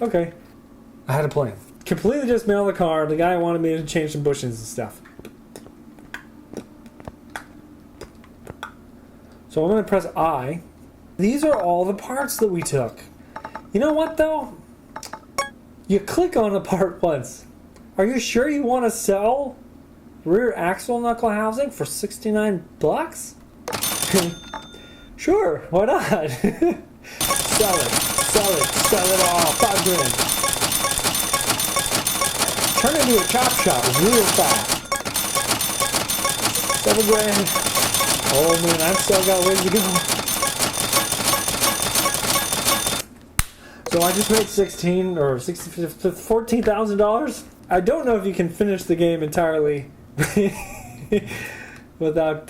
Okay. I had a plan. Completely dismantle the car. The guy wanted me to change some bushings and stuff. So I'm going to press I. These are all the parts that we took. You know what, though? You click on a part once. Are you sure you want to sell rear axle knuckle housing for 69 bucks? Sure, why not? Sell it all, $5 grand. Turn into a chop shop real fast. $7 grand. Oh man, I've still got ways to go. So I just made $14,000. I don't know if you can finish the game entirely without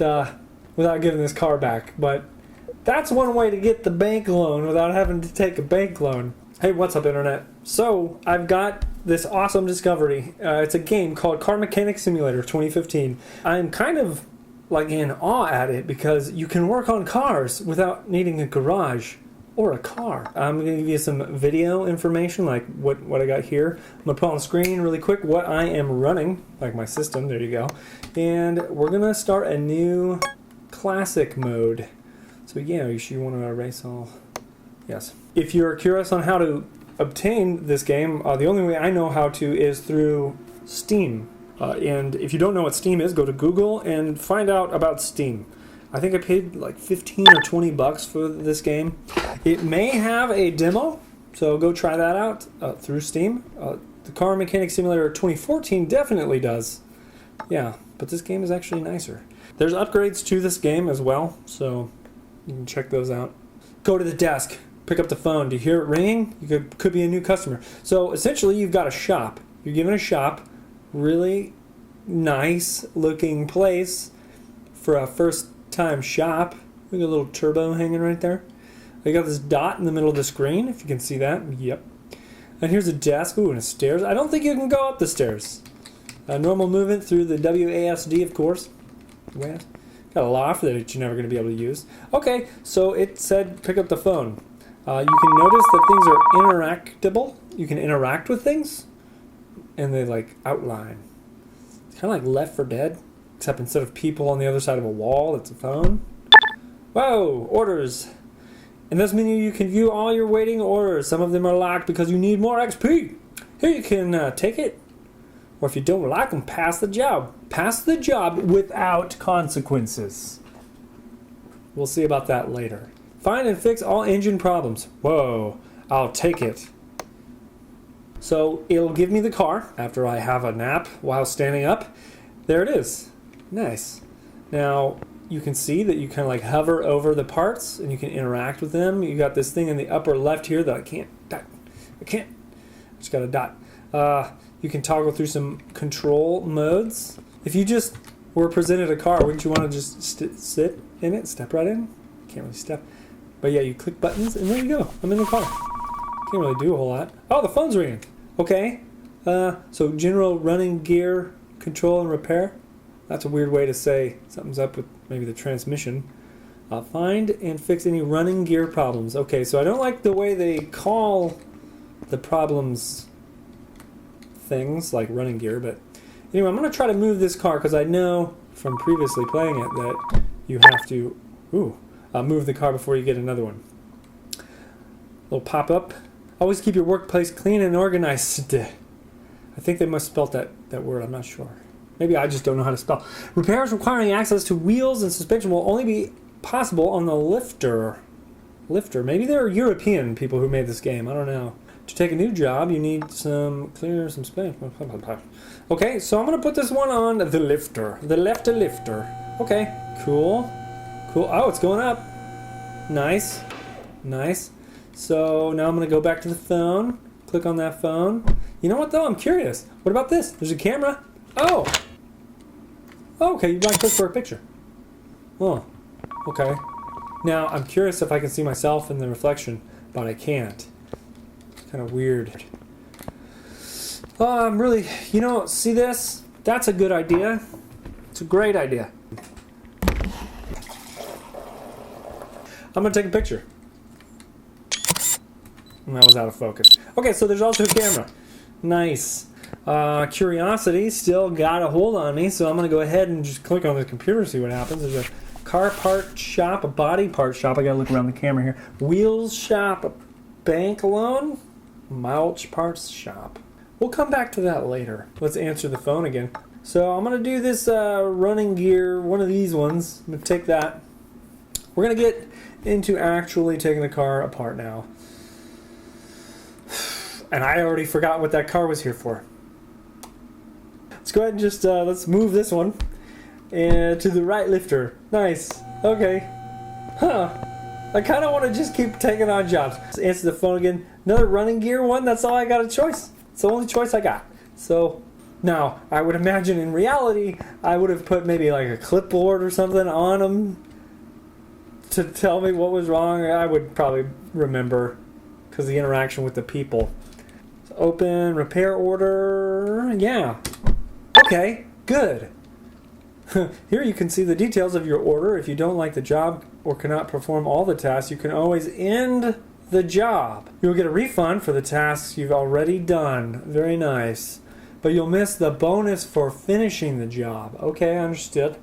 giving this car back, but that's one way to get the bank loan without having to take a bank loan. Hey, what's up, Internet? So I've got this awesome discovery. It's a game called Car Mechanic Simulator 2015. I'm kind of like in awe at it because you can work on cars without needing a garage or a car. I'm going to give you some video information like what I got here. I'm going to put on the screen really quick what I am running, like my system, there you go. And we're going to start a new classic mode. So yeah, you want to erase all. Yes. If you're curious on how to obtain this game, the only way I know how to is through Steam. And if you don't know what Steam is, go to Google and find out about Steam. I think I paid like 15 or 20 bucks for this game. It may have a demo, so go try that out through Steam. The Car Mechanic Simulator 2014 definitely does. Yeah, but this game is actually nicer. There's upgrades to this game as well, so you can check those out. Go to the desk, pick up the phone. Do you hear it ringing? You could be a new customer. So essentially you've got a shop. You're given a shop, really nice looking place for a first time shop. We got a little turbo hanging right there. I got this dot in the middle of the screen, if you can see that. Yep. And here's a desk. Ooh, and a stairs. I don't think you can go up the stairs. Normal movement through the WASD, of course. Got a loft that you're never going to be able to use. Okay, so it said pick up the phone. You can notice that things are interactable. You can interact with things, and they like outline. It's kind of like Left 4 Dead, except instead of people on the other side of a wall, it's a phone. Whoa, orders. In this menu, you can view all your waiting orders. Some of them are locked because you need more XP. Here you can take it, or if you don't like them, pass the job. Pass the job without consequences. We'll see about that later. Find and fix all engine problems. Whoa, I'll take it. So it'll give me the car after I have a nap while standing up. There it is. Nice. Now you can see that you kind of like hover over the parts and you can interact with them. You got this thing in the upper left here that I can't. Just got a dot. You can toggle through some control modes. If you just were presented a car, wouldn't you want to just sit in it, step right in? Can't really step. But yeah, you click buttons and there you go. I'm in the car. Can't really do a whole lot. Oh, the phone's ringing. Okay. So general running gear control and repair. That's a weird way to say something's up with maybe the transmission. Find and fix any running gear problems. Okay, so I don't like the way they call the problems things like running gear, but anyway, I'm going to try to move this car because I know from previously playing it that you have to move the car before you get another one. Little pop-up. Always keep your workplace clean and organized. I think they must spell that word. I'm not sure. Maybe I just don't know how to spell. Repairs requiring access to wheels and suspension will only be possible on the lifter. Maybe they're European people who made this game. I don't know. To take a new job, you need some space. Okay, so I'm going to put this one on the lifter. The lifter. Okay, cool. Oh, it's going up. Nice. So now I'm going to go back to the phone. Click on that phone. You know what, though? I'm curious. What about this? There's a camera. Oh, okay, you might click for a picture. Oh, okay. Now, I'm curious if I can see myself in the reflection, but I can't. It's kind of weird. I'm really, see this? That's a good idea. It's a great idea. I'm going to take a picture. And that was out of focus. Okay, so there's also a camera. Nice. Curiosity still got a hold on me, so I'm going to go ahead and just click on the computer and see what happens. There's a car part shop, a body part shop. I got to look around the camera here. Wheels shop, a bank loan, mulch parts shop. We'll come back to that later. Let's answer the phone again. So I'm going to do this running gear, one of these ones. I'm going to take that. We're going to get into actually taking the car apart now. And I already forgot what that car was here for. Let's go ahead and just, let's move this one and to the right lifter. Nice. Okay. Huh. I kind of want to just keep taking on jobs. Let's answer the phone again. Another running gear one. That's all I got a choice. It's the only choice I got. So now I would imagine in reality I would have put maybe like a clipboard or something on them to tell me what was wrong. I would probably remember because the interaction with the people. So open repair order. Yeah. Okay, good. Here you can see the details of your order. If you don't like the job or cannot perform all the tasks, you can always end the job. You'll get a refund for the tasks you've already done. Very nice. But you'll miss the bonus for finishing the job. Okay, understood.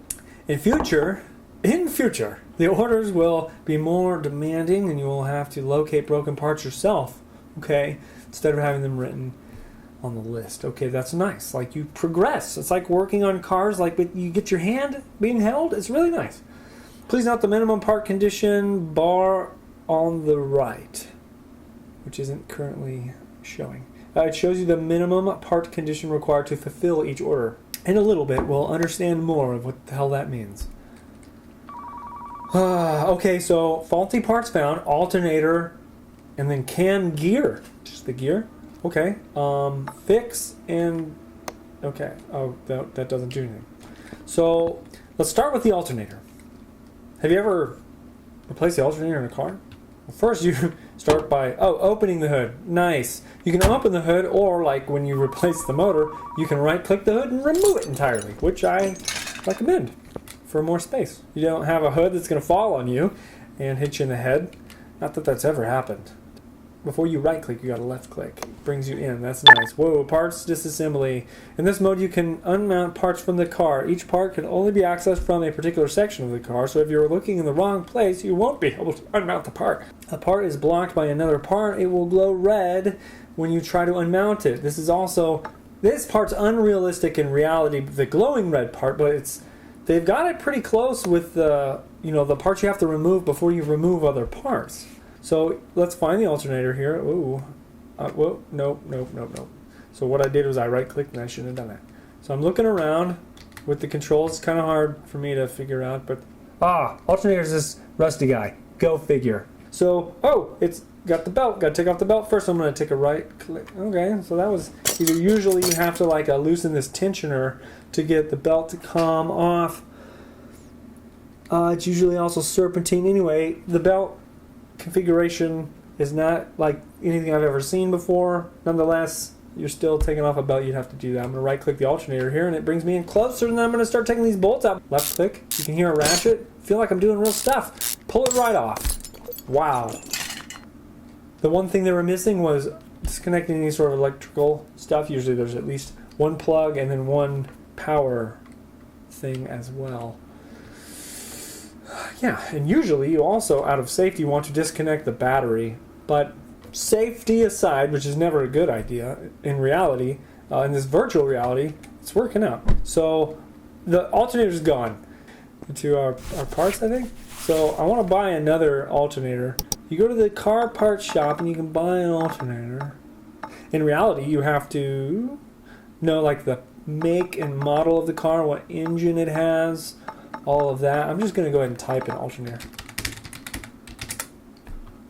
In future, the orders will be more demanding and you will have to locate broken parts yourself. Okay, instead of having them written on the list. Okay, that's nice. Like you progress. It's like working on cars, like you get your hand being held. It's really nice. Please note the minimum part condition bar on the right, which isn't currently showing. It shows you the minimum part condition required to fulfill each order. In a little bit, we'll understand more of what the hell that means. Okay, so faulty parts found, alternator, and then cam gear. Just the gear. Okay. Fix and okay. Oh, that doesn't do anything. So let's start with the alternator. Have you ever replaced the alternator in a car? Well, first you start by opening the hood. Nice. You can open the hood, or like when you replace the motor, you can right-click the hood and remove it entirely, which I recommend for more space. You don't have a hood that's going to fall on you and hit you in the head. Not that that's ever happened. Before you right click, you got a left click. It brings you in. That's nice. Whoa, parts disassembly. In this mode, you can unmount parts from the car. Each part can only be accessed from a particular section of the car, so if you're looking in the wrong place, you won't be able to unmount the part. A part is blocked by another part. It will glow red when you try to unmount it. This part's unrealistic in reality, the glowing red part, but they've got it pretty close with the parts you have to remove before you remove other parts. So let's find the alternator here. Ooh. Whoa. Nope. So what I did was I right-clicked and I shouldn't have done that. So I'm looking around with the controls. It's kind of hard for me to figure out, but... alternator's this rusty guy. Go figure. So, it's got the belt. Got to take off the belt first. I'm going to take a right-click. Okay, so that was... Usually you have to loosen this tensioner to get the belt to come off. It's usually also serpentine. Anyway, the belt configuration is not like anything I've ever seen before. Nonetheless, you're still taking off a belt. You'd have to do that. I'm going to right click the alternator here and it brings me in closer, and then I'm going to start taking these bolts out. Left click. You can hear a ratchet. Feel like I'm doing real stuff. Pull it right off. Wow. The one thing they were missing was disconnecting any sort of electrical stuff. Usually there's at least one plug and then one power thing as well. Yeah, and usually you also, out of safety, want to disconnect the battery. But safety aside, which is never a good idea, in reality, in this virtual reality, it's working out. So the alternator's gone into our parts, I think. So I want to buy another alternator. You go to the car parts shop and you can buy an alternator. In reality, you have to know the make and model of the car, what engine it has, all of that. I'm just going to go ahead and type in alternator.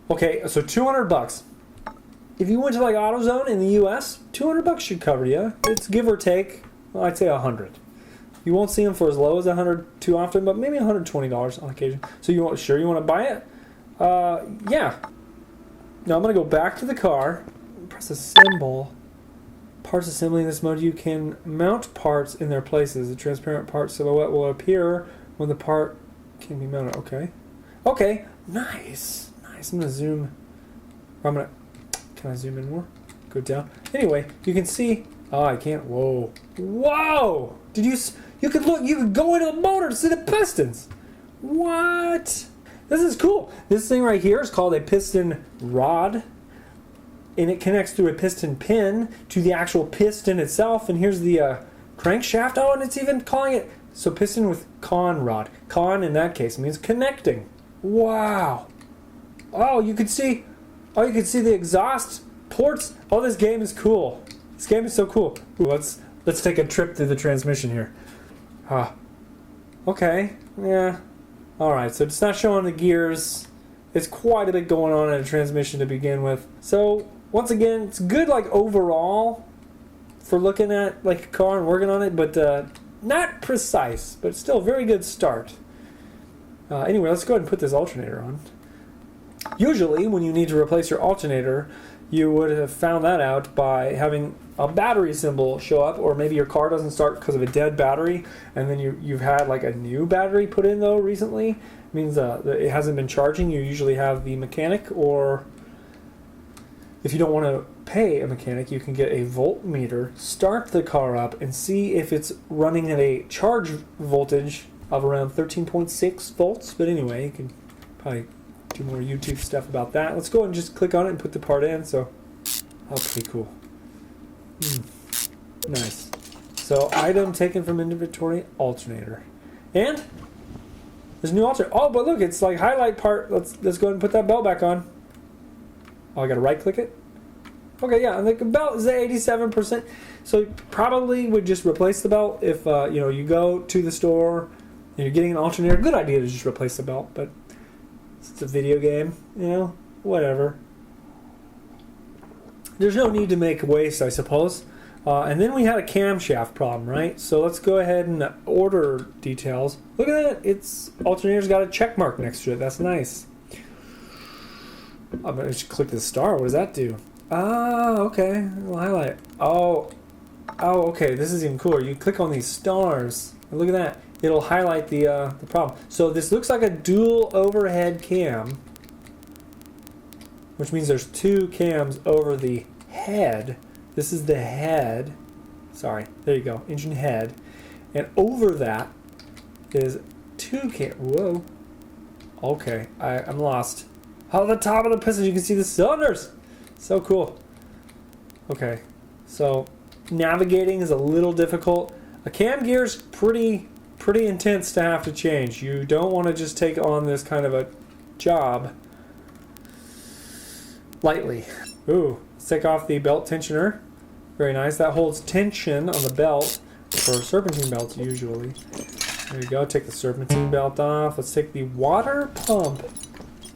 Okay, so $200. If you went to AutoZone in the US, $200 should cover you. It's give or take, well, I'd say $100. You won't see them for as low as $100 too often, but maybe $120 on occasion. So you want to buy it? Yeah. Now I'm going to go back to the car, press assemble. Parts assembly in this mode, you can mount parts in their places. The transparent part silhouette will appear when the part can be mounted. Okay, nice. I'm going to zoom. I'm going to Can I zoom in more? Go down. Anyway, you can see. Oh, I can't. Whoa. Whoa! Did you? You could look. You could go into the motor to see the pistons. What? This is cool. This thing right here is called a piston rod, and it connects through a piston pin to the actual piston itself. And here's the crankshaft. Oh, and it's even calling it so piston with con rod. Con in that case means connecting. Wow. Oh, you could see. Oh, you could see the exhaust ports. Oh, this game is cool. This game is so cool. Ooh, let's take a trip through the transmission here. Okay. Yeah. All right. So it's not showing the gears. It's quite a bit going on in a transmission to begin with. So once again, it's good like overall for looking at like a car and working on it, but not precise. But still a very good start. Anyway, let's go ahead and put this alternator on. Usually, when you need to replace your alternator, you would have found that out by having a battery symbol show up, or maybe your car doesn't start because of a dead battery, and then you've had like a new battery put in though recently. It means that it hasn't been charging. You usually have the mechanic, or if you don't want to pay a mechanic, you can get a voltmeter, start the car up, and see if it's running at a charge voltage of around 13.6 volts. But anyway, you can probably do more YouTube stuff about that. Let's go and just click on it and put the part in. So, okay, cool. Nice. So, item taken from inventory, alternator. And there's a new alternator. Oh, but look, it's like highlight part. Let's go ahead and put that belt back on. Oh, I gotta right click it. Okay, yeah, and the belt is at 87%. So you probably would just replace the belt if you go to the store and you're getting an alternator. Good idea to just replace the belt, but it's a video game, whatever. There's no need to make waste, I suppose. And then we had a camshaft problem, right? So let's go ahead and order details. Look at that. It's alternator's got a check mark next to it. That's nice. I'm going to just click the star. What does that do? Ah, okay. We'll highlight. Oh, okay. This is even cooler. You click on these stars. And look at that. It'll highlight the problem. So this looks like a dual overhead cam, which means there's two cams over the head. This is the head. Sorry, there you go, engine head. And over that is two cams. Whoa. Okay, I'm lost. Oh, the top of the piston, you can see the cylinders. So cool. Okay, so navigating is a little difficult. A cam gear's pretty intense to have to change. You don't want to just take on this kind of a job lightly. Ooh, let's take off the belt tensioner. Very nice. That holds tension on the belt for serpentine belts usually. There you go. Take the serpentine belt off. Let's take the water pump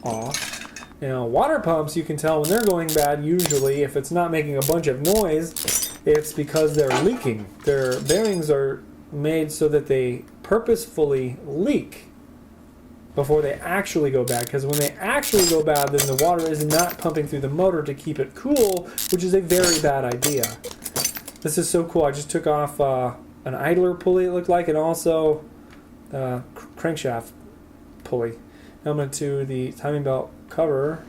off. Now, water pumps, you can tell when they're going bad usually. If it's not making a bunch of noise, it's because they're leaking. Their bearings are made so that they purposefully leak before they actually go bad, because when they actually go bad, then the water is not pumping through the motor to keep it cool, which is a very bad idea. This is so cool. I just took off an idler pulley, it looked like, and also crankshaft pulley. Now I'm going to the timing belt cover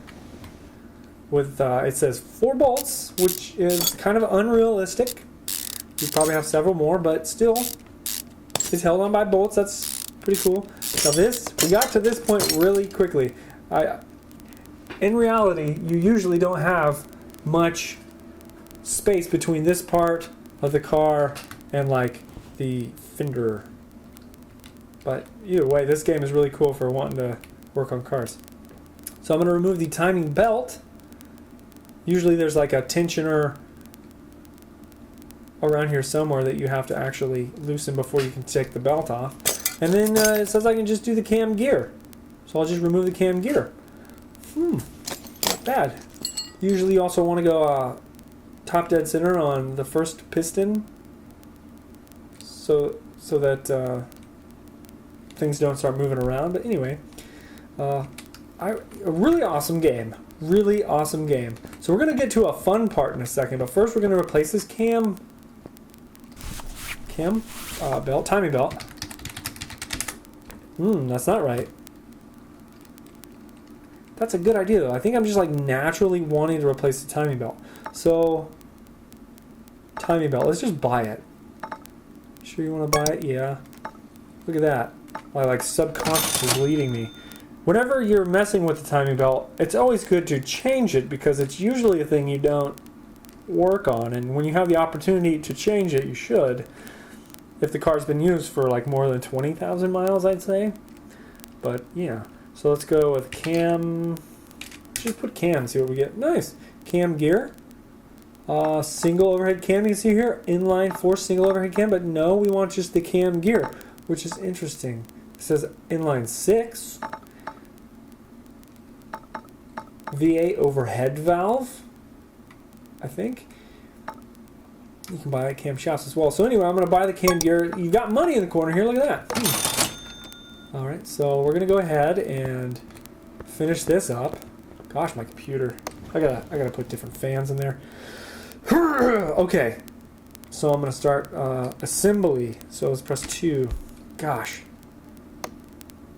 with it says 4 bolts, which is kind of unrealistic. You probably have several more, but still it's held on by bolts. That's pretty cool. Now we got to this point really quickly. In reality, you usually don't have much space between this part of the car and like the fender. But either way, this game is really cool for wanting to work on cars. So I'm going to remove the timing belt. Usually there's like a tensioner around here somewhere that you have to actually loosen before you can take the belt off. And then it says I can just do the cam gear. So I'll just remove the cam gear. Not bad. Usually you also want to go top dead center on the first piston so that things don't start moving around. But anyway, a really awesome game. Really awesome game. So we're going to get to a fun part in a second, but first we're going to replace this timing belt. That's not right. That's a good idea, though. I think I'm just like naturally wanting to replace the timing belt. So, timing belt. Let's just buy it. Sure you want to buy it? Yeah. Look at that. My like subconscious is leading me. Whenever you're messing with the timing belt, it's always good to change it because it's usually a thing you don't work on. And when you have the opportunity to change it, you should. If the car's been used for like more than 20,000 miles, I'd say. But yeah. So let's go with cam. Just put cam, see what we get. Nice. Cam gear. Single overhead cam, you can see here. Inline 4 single overhead cam, but no, we want just the cam gear, which is interesting. It says inline 6. V8 overhead valve, I think. You can buy camshafts as well. So anyway, I'm going to buy the cam gear. You got money in the corner here. Look at that. Alright, so we're going to go ahead and finish this up. Gosh, my computer. I gotta put different fans in there. Okay, so I'm going to start assembly. So let's press 2. Gosh.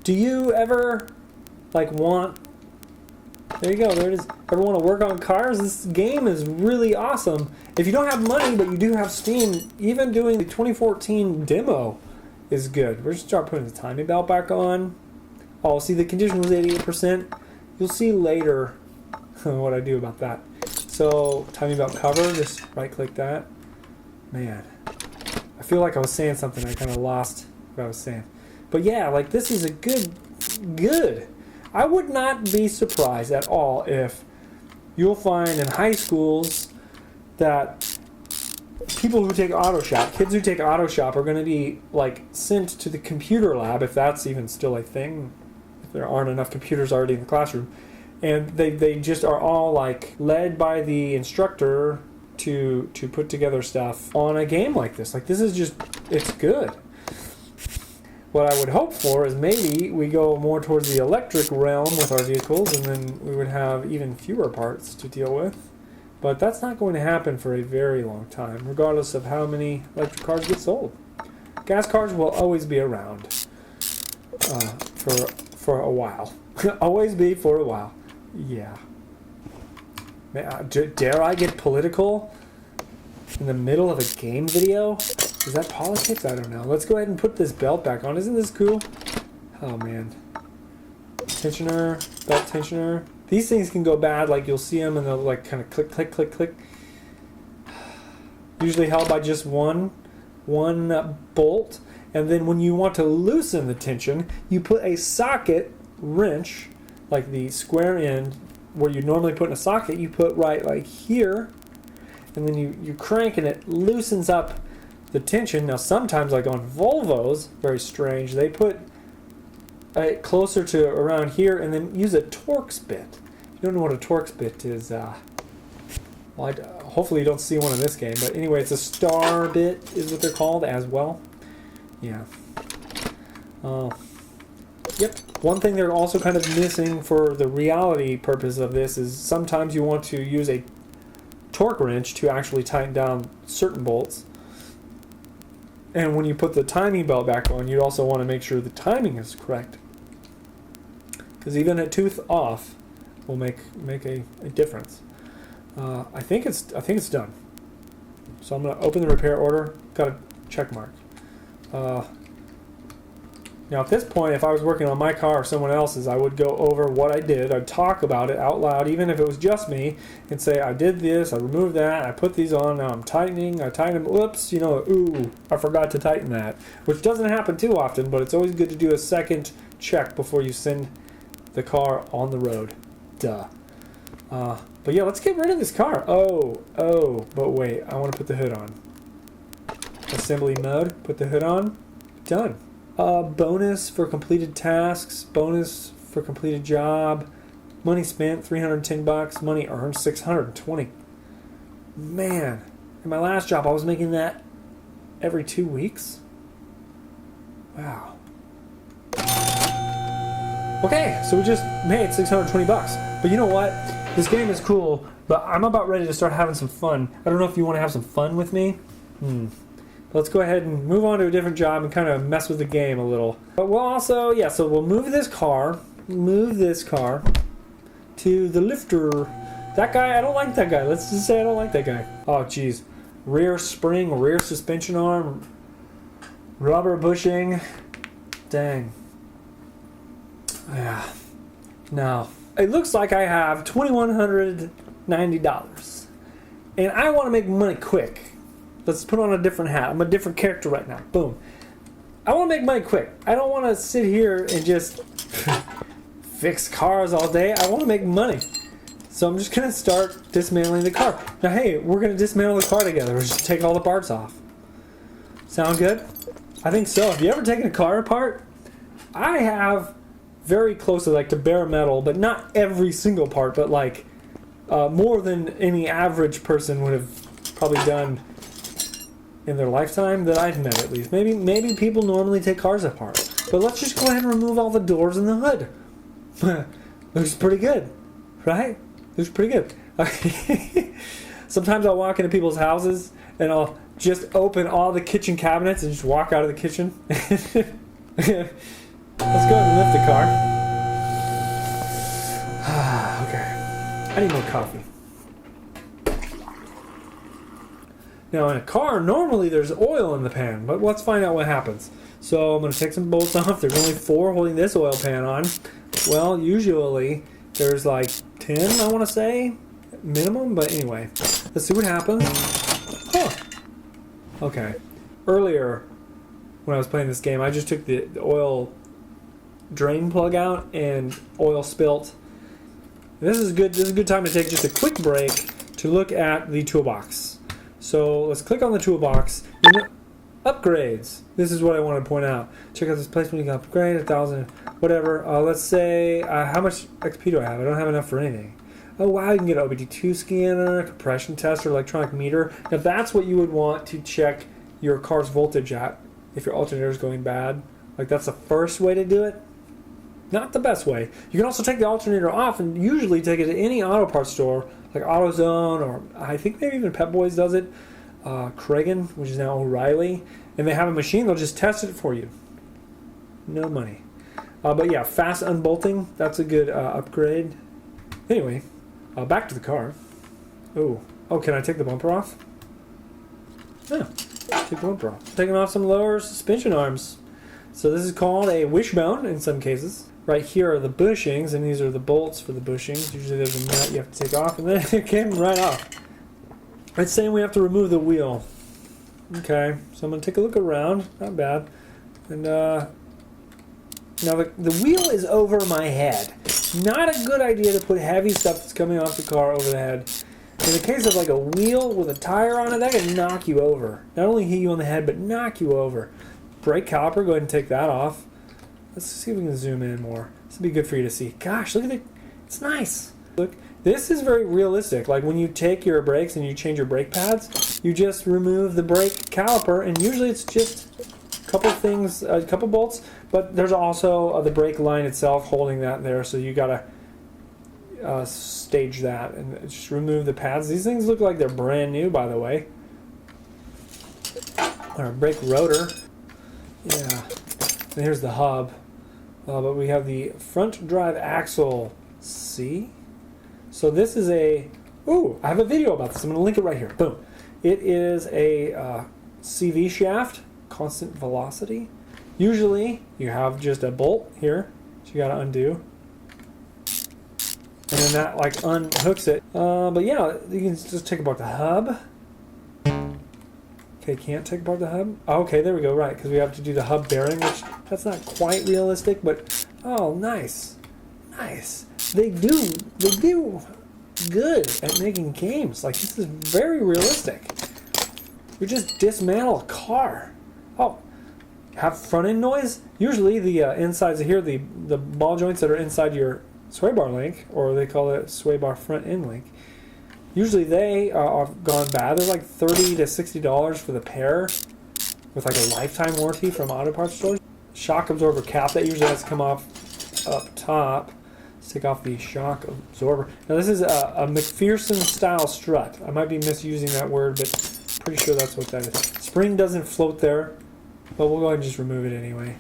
Do you ever like want... There you go, there it is. Ever want to work on cars? This game is really awesome. If you don't have money, but you do have Steam, even doing the 2014 demo is good. We're just start putting the timing belt back on. Oh, see, the condition was 88%. You'll see later what I do about that. So, timing belt cover, just right-click that. Man, I feel like I was saying something. I kind of lost what I was saying. But yeah, like this is a good. I would not be surprised at all if you'll find in high schools that people who take auto shop, kids who take auto shop are going to be like sent to the computer lab, if that's even still a thing, if there aren't enough computers already in the classroom, and they just are all like led by the instructor to put together stuff on a game like this. Like this is just, it's good. What I would hope for is maybe we go more towards the electric realm with our vehicles, and then we would have even fewer parts to deal with. But that's not going to happen for a very long time, regardless of how many electric cars get sold. Gas cars will always be around for a while. Always be for a while. Yeah. Dare I get political in the middle of a game video? Is that politics? I don't know. Let's go ahead and put this belt back on. Isn't this cool? Oh, man. Tensioner, belt tensioner. These things can go bad. Like, you'll see them and they'll, like, kind of click, click, click, click. Usually held by just one bolt. And then when you want to loosen the tension, you put a socket wrench, like the square end, where you normally put in a socket, you put right, like, here. And then you crank and it loosens up the tension. Now sometimes, like on Volvos, very strange, they put it closer to around here and then use a Torx bit. If you don't know what a Torx bit is, hopefully you don't see one in this game, but anyway, it's a star bit is what they're called as well. Yeah. Yep. One thing they're also kind of missing for the reality purpose of this is sometimes you want to use a torque wrench to actually tighten down certain bolts. And when you put the timing belt back on, you also want to make sure the timing is correct. Because even a tooth off will make a difference. I think it's done. So I'm going to open the repair order. Got a check mark. Now at this point, if I was working on my car or someone else's, I would go over what I did. I'd talk about it out loud, even if it was just me, and say, I did this, I removed that, I put these on, now I'm tightening, I tightened them, whoops, ooh, I forgot to tighten that. Which doesn't happen too often, but it's always good to do a second check before you send the car on the road. Duh. But yeah, let's get rid of this car. Oh, but wait, I want to put the hood on. Assembly mode, put the hood on, done. Bonus for completed tasks, bonus for completed job, money spent $310, money earned $620. Man, in my last job I was making that every 2 weeks. Wow. Okay, so we just made $620. But you know what? This game is cool, but I'm about ready to start having some fun. I don't know if you want to have some fun with me. Let's go ahead and move on to a different job and kind of mess with the game a little. But we'll also, so we'll move this car, to the lifter. That guy, I don't like that guy. Let's just say I don't like that guy. Oh, jeez. Rear spring, rear suspension arm, rubber bushing. Dang. Yeah. Now, it looks like I have $2,190. And I want to make money quick. Let's put on a different hat. I'm a different character right now. Boom. I want to make money quick. I don't want to sit here and just fix cars all day. I want to make money. So I'm just going to start dismantling the car. Now, hey, we're going to dismantle the car together. We're just take all the parts off. Sound good? I think so. Have you ever taken a car apart? I have very closely, like to bare metal, but not every single part, but like more than any average person would have probably done in their lifetime that I've met, at least. Maybe people normally take cars apart. But let's just go ahead and remove all the doors and the hood. Looks pretty good, right? Looks pretty good. Sometimes I'll walk into people's houses and I'll just open all the kitchen cabinets and just walk out of the kitchen. Let's go ahead and lift the car. Okay. I need more coffee. Now in a car, normally there's oil in the pan, but let's find out what happens. So I'm going to take some bolts off. There's only 4 holding this oil pan on. Well, usually there's like 10, I want to say, minimum, but anyway. Let's see what happens. Huh. Okay. Earlier, when I was playing this game, I just took the oil drain plug out and oil spilt. This is good. This is a good time to take just a quick break to look at the toolbox. So let's click on the toolbox. Upgrades. This is what I want to point out. Check out this placement. You can upgrade 1,000, whatever. Let's say how much XP do I have? I don't have enough for anything. Oh wow, you can get an OBD2 scanner, compression tester, electronic meter. Now that's what you would want to check your car's voltage at if your alternator is going bad. Like that's the first way to do it. Not the best way. You can also take the alternator off and usually take it to any auto parts store like AutoZone, or I think maybe even Pep Boys does it. Kragen, which is now O'Reilly, and they have a machine. They'll just test it for you. No money. But yeah, fast unbolting. That's a good upgrade. Anyway, back to the car. Oh, can I take the bumper off? Yeah, take the bumper off. Taking off some lower suspension arms. So this is called a wishbone in some cases. Right here are the bushings, and these are the bolts for the bushings. Usually there's a nut you have to take off, and then it came right off. It's saying we have to remove the wheel. Okay, so I'm going to take a look around. Not bad. And now the wheel is over my head. Not a good idea to put heavy stuff that's coming off the car over the head. In the case of like a wheel with a tire on it, that can knock you over. Not only hit you on the head, but knock you over. Brake caliper, go ahead and take that off. Let's see if we can zoom in more. This would be good for you to see. Gosh, look at it. It's nice. Look, this is very realistic. Like when you take your brakes and you change your brake pads, you just remove the brake caliper, and usually it's just a couple things, a couple bolts, but there's also the brake line itself holding that there, so you gotta stage that and just remove the pads. These things look like they're brand new, by the way. Our brake rotor. Yeah. And here's the hub. But we have the front drive axle. See? So this is a... Ooh, I have a video about this. I'm going to link it right here. Boom. It is a CV shaft, constant velocity. Usually you have just a bolt here, so you got to undo. And then that like unhooks it. But yeah, you can just take apart the hub. Okay, can't take apart the hub. Oh, okay, there we go. Right, because we have to do the hub bearing, which that's not quite realistic, but oh, nice, nice. They do good at making games. Like this is very realistic. You just dismantle a car. Oh, have front end noise. Usually the insides of here, the ball joints that are inside your sway bar link, or they call it sway bar front end link. Usually they are gone bad. They're like $30 to $60 for the pair, with like a lifetime warranty from auto parts stores. Shock absorber cap that usually has to come off up top. Let's take off the shock absorber. Now this is a McPherson style strut. I might be misusing that word, but pretty sure that's what that is. Spring doesn't float there, but we'll go ahead and just remove it anyway.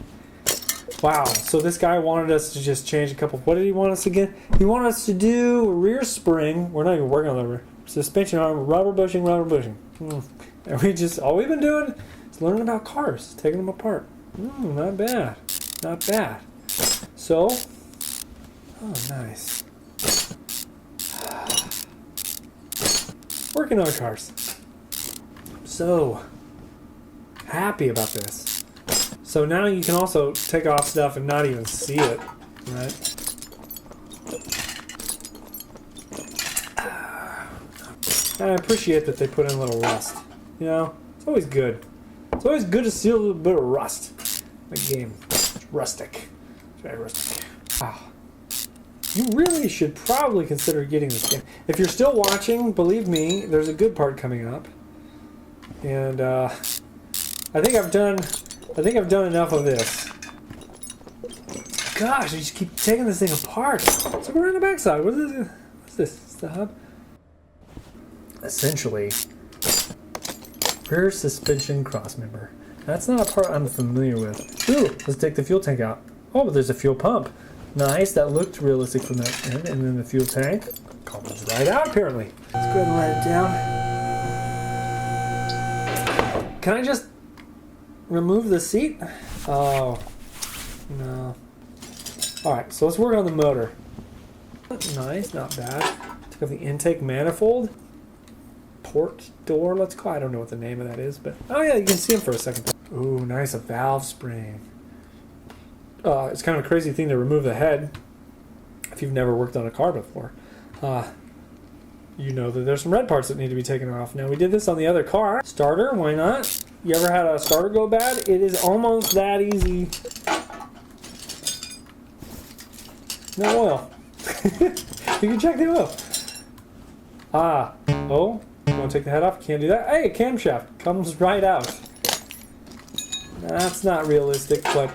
Wow, so this guy wanted us to just change a couple. What did he want us again? He wanted us to do rear spring. We're not even working on the suspension arm, rubber bushing. And we just, all we've been doing is learning about cars, taking them apart. Not bad. Not bad. So, oh, nice. Working on cars. So, happy about this. So now you can also take off stuff and not even see it, right? And I appreciate that they put in a little rust. You know, it's always good. It's always good to see a little bit of rust. My game, it's rustic. It's very rustic. Wow. You really should probably consider getting this game. If you're still watching, believe me, there's a good part coming up. And I think I've done enough of this. Gosh, I just keep taking this thing apart. Let's look around the backside. What is this? What's this? Is the hub? Essentially, rear suspension crossmember. That's not a part I'm familiar with. Ooh, let's take the fuel tank out. Oh, but there's a fuel pump. Nice, that looked realistic from that end. And then the fuel tank comes right out, apparently. Let's go ahead and write it down. Can I just remove the seat? Oh, no. Alright, so let's work on the motor. Nice, not bad. Took off the intake manifold. Port door, let's call it. I don't know what the name of that is, but oh yeah, you can see them for a second. Ooh, nice, a valve spring. It's kind of a crazy thing to remove the head if you've never worked on a car before. You know that there's some red parts that need to be taken off. Now, we did this on the other car. Starter, why not? You ever had a starter go bad? It is almost that easy. No oil. You can check the oil. Oh, you want to take the head off? Can't do that. Hey, camshaft comes right out. That's not realistic, but...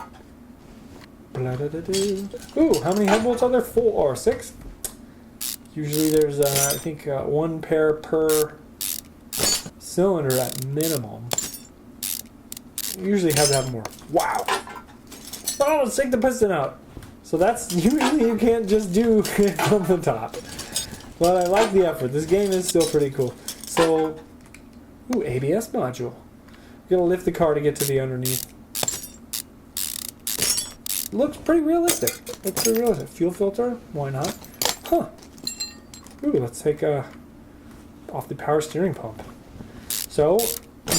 Ooh, how many head bolts are there? 4 or 6? Usually there's, I think, 1 pair per cylinder at minimum. Usually have to have more. Wow! Oh, let's take the piston out. So that's usually you can't just do from the top. But I like the effort. This game is still pretty cool. So, ooh, ABS module. We're gonna lift the car to get to the underneath. Looks pretty realistic. Looks pretty realistic. Fuel filter? Why not? Huh. Ooh, let's take off the power steering pump. So,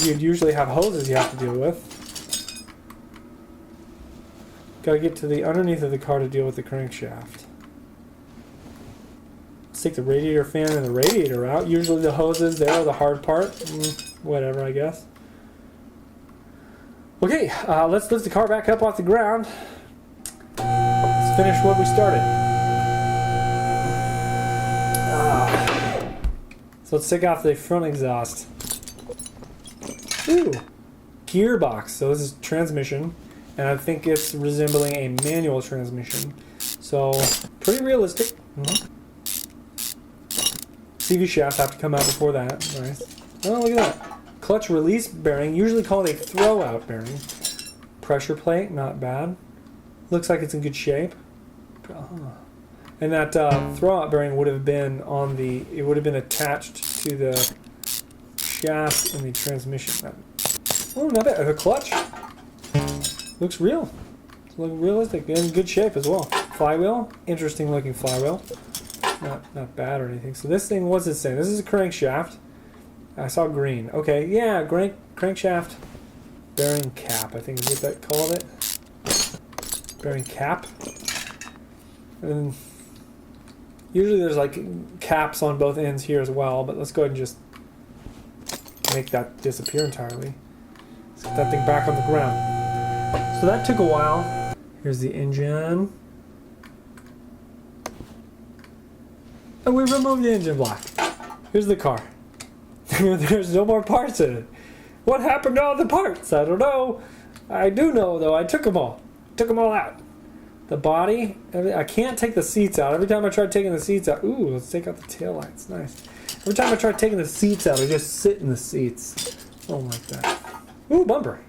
you'd usually have hoses you have to deal with. Gotta get to the underneath of the car to deal with the crankshaft. Let's take the radiator fan and the radiator out. Usually the hoses there are the hard part. Whatever, I guess. Okay, let's lift the car back up off the ground. Let's finish what we started. So let's take off the front exhaust. Ooh, gearbox. So this is transmission, and I think it's resembling a manual transmission. So pretty realistic. CV shafts have to come out before that. Nice. Oh, look at that. Clutch release bearing, usually called a throw-out bearing. Pressure plate, not bad. Looks like it's in good shape. And that throw-out bearing would have been on the, it would have been attached to the shaft in the transmission. Oh, not bad. The clutch looks real. It's looking realistic, in good shape as well. Flywheel, interesting looking flywheel. Not bad or anything. So this thing, what's it saying? This is a crankshaft. I saw green. Okay, yeah, crankshaft bearing cap, I think is what that called it. Bearing cap. And usually there's like caps on both ends here as well, but let's go ahead and just make that disappear entirely. Let's get that thing back on the ground. So that took a while. Here's the engine. And we removed the engine block. Here's the car. There's no more parts in it. What happened to all the parts? I don't know. I do know, though. I took them all. Took them all out. The body, I can't take the seats out. Every time I try taking the seats out, ooh, let's take out the taillights. Nice. Every time I try taking the seats out, I just sit in the seats. I don't like that. Ooh, bumper.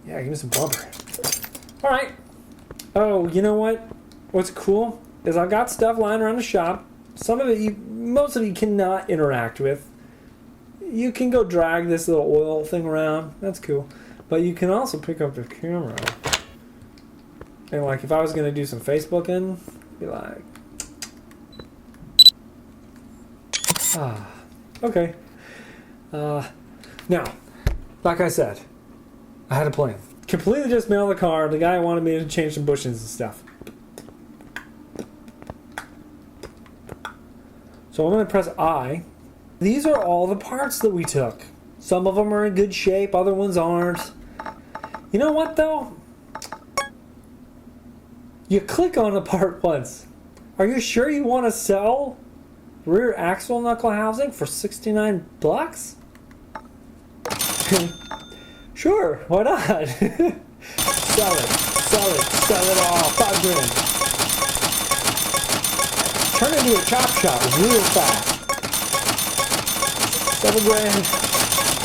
Yeah, give me some bumper. All right. Oh, you know what? What's cool is I've got stuff lying around the shop. Some of it, most of it you cannot interact with. You can go drag this little oil thing around. That's cool. But you can also pick up the camera. And like if I was going to do some Facebooking, be like, okay. Now, like I said, I had a plan. Completely dismantle the car. The guy wanted me to change some bushings and stuff. So I'm going to press I. These are all the parts that we took. Some of them are in good shape, other ones aren't. You know what though? You click on a part once. Are you sure you want to sell rear axle knuckle housing for 69 bucks? Sure, why not? Sell it all, $5 grand. Turn into a chop shop real fast. 7 grand.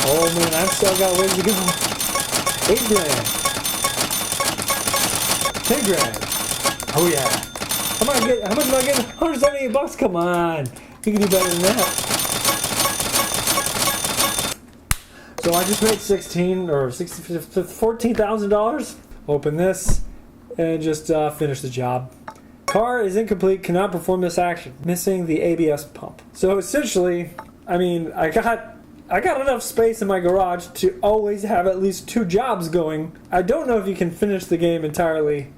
Oh man, I've still got ways to go. 8 grand. 10 grand. Oh yeah. How much am I getting? 178 bucks? Come on. You can do better than that. So I just made $14,000. Open this and just finish the job. Car is incomplete, cannot perform this action. Missing the ABS pump. So essentially, I mean, I got enough space in my garage to always have at least 2 jobs going. I don't know if you can finish the game entirely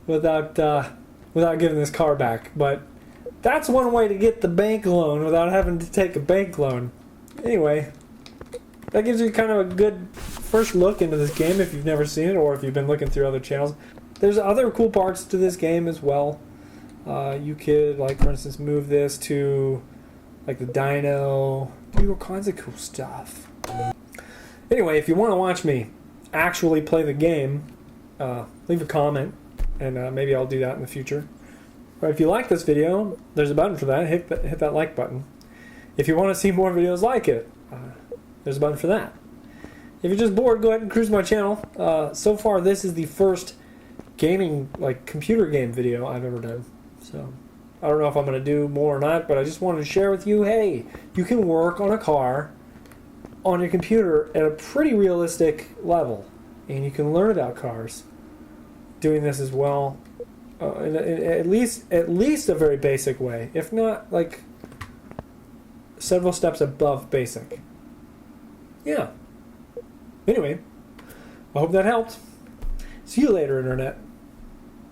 without giving this car back, but that's one way to get the bank loan without having to take a bank loan. Anyway, that gives you kind of a good first look into this game if you've never seen it or if you've been looking through other channels. There's other cool parts to this game as well. You could, like, for instance, move this to, like, the dyno. Do all kinds of cool stuff. Anyway, if you want to watch me actually play the game, leave a comment, and maybe I'll do that in the future. But if you like this video, there's a button for that. Hit that like button. If you want to see more videos like it, there's a button for that. If you're just bored, go ahead and cruise my channel. So far, this is the first gaming, like, computer game video I've ever done. So I don't know if I'm going to do more or not, but I just wanted to share with you, hey, you can work on a car on your computer at a pretty realistic level, and you can learn about cars doing this as well, in at least a very basic way, if not like several steps above basic. Yeah. Anyway, I hope that helped. See you later, Internet.